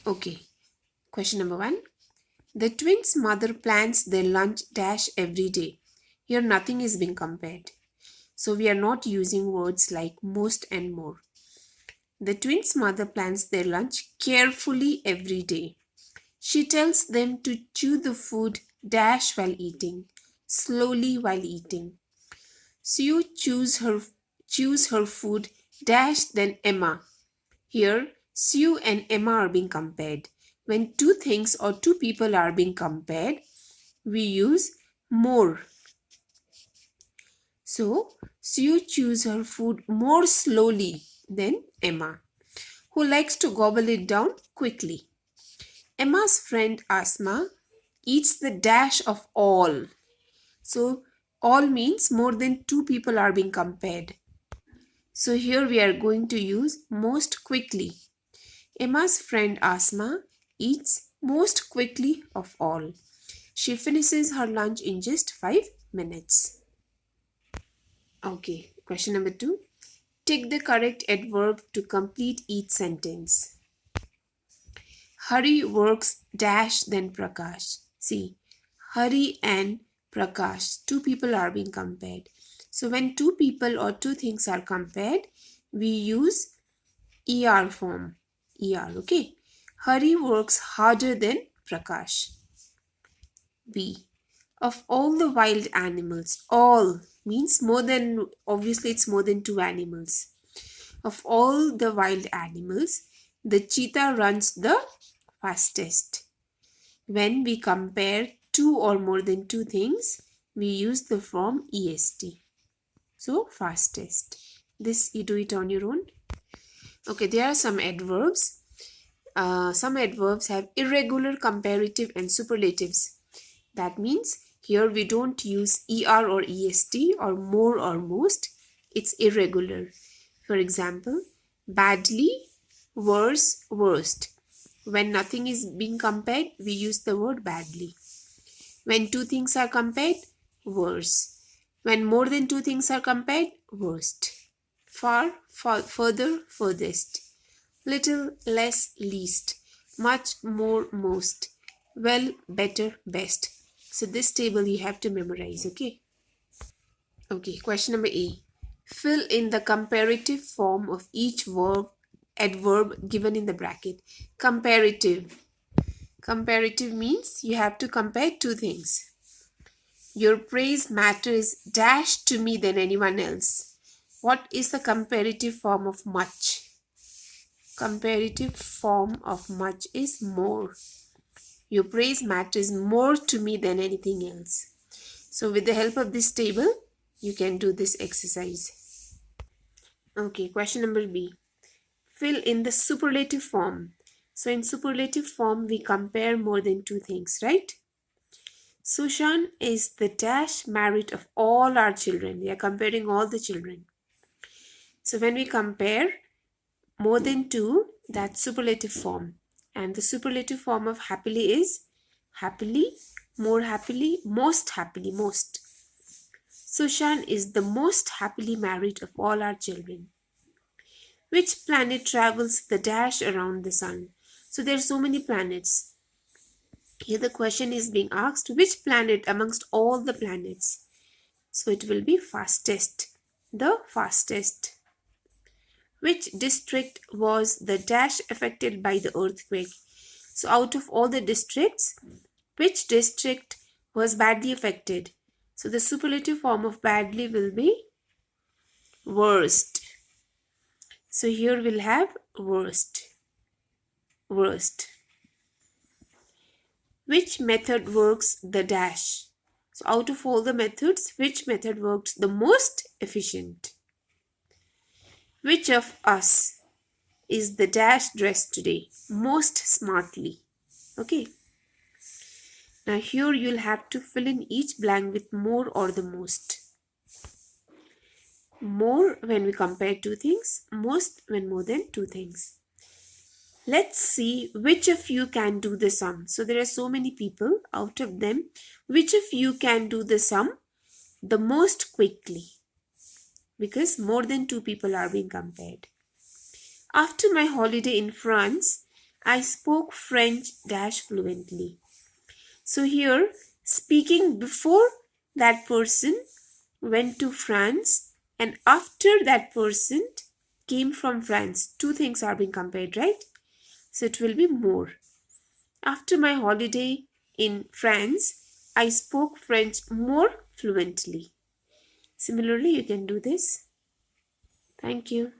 Okay, question number 1. The twins' mother plans their lunch dash every day. Here nothing is being compared. So we are not using words like most and more. The twins' mother plans their lunch carefully every day. She tells them to chew the food dash while eating, slowly while eating. Sue chews her food dash then Emma. Here, Sue and Emma are being compared. When two things or two people are being compared, we use more. So, Sue chews her food more slowly than Emma, who likes to gobble it down quickly. Emma's friend Asma eats the dash of all. So, all means more than two people are being compared. So, here we are going to use most quickly. Emma's friend Asma eats most quickly of all. She finishes her lunch in just 5 minutes. Okay, question number 2. Take the correct adverb to complete each sentence. Hari works dash then Prakash. See, Hari and Prakash, two people are being compared. So when two people or two things are compared, we use ER form. ER, okay. Hari works harder than Prakash. B. Of all the wild animals, all means more than, obviously it's more than two animals. Of all the wild animals, the cheetah runs the fastest. When we compare two or more than two things, we use the form EST. So, fastest. This you do it on your own. Okay, there are some adverbs. Some adverbs have irregular comparative and superlatives. That means here we don't use ER or EST or more or most. It's irregular. For example, badly, worse, worst. When nothing is being compared, we use the word badly. When two things are compared, worse. When more than two things are compared, worst. Far, further, furthest. Little, less, least. Much, more, most. Well, better, best. So this table you have to memorize, okay? Okay, question number A. Fill in the comparative form of each adverb given in the bracket. Comparative. Comparative means you have to compare two things. Your praise matters dash to me than anyone else. What is the comparative form of much? Comparative form of much is more. Your praise matters more to me than anything else. So with the help of this table, you can do this exercise. Okay, question number B. Fill in the superlative form. So in superlative form, we compare more than two things, right? Sushan is the dash merit of all our children. We are comparing all the children. So when we compare more than two, that's superlative form. And the superlative form of happily is happily, more happily, most happily, most. Sushan is the most happily married of all our children. Which planet travels the dash around the sun? So there are so many planets. Here the question is being asked, which planet amongst all the planets? So it will be fastest. The fastest. Which district was the dash affected by the earthquake? So out of all the districts, which district was badly affected? So the superlative form of badly will be worst. So here we'll have worst. Worst. Which method works the dash? So out of all the methods, which method works the most efficient? Which of us is the dash dressed today most smartly? Okay. Now here you'll have to fill in each blank with more or the most. More when we compare two things, most when more than two things. Let's see which of you can do the sum. So there are so many people. Out of them, which of you can do the sum the most quickly? Because more than two people are being compared. After my holiday in France, I spoke French dash fluently. So here, speaking before that person went to France and after that person came from France. Two things are being compared, right? So it will be more. After my holiday in France, I spoke French more fluently. Similarly, you can do this. Thank you.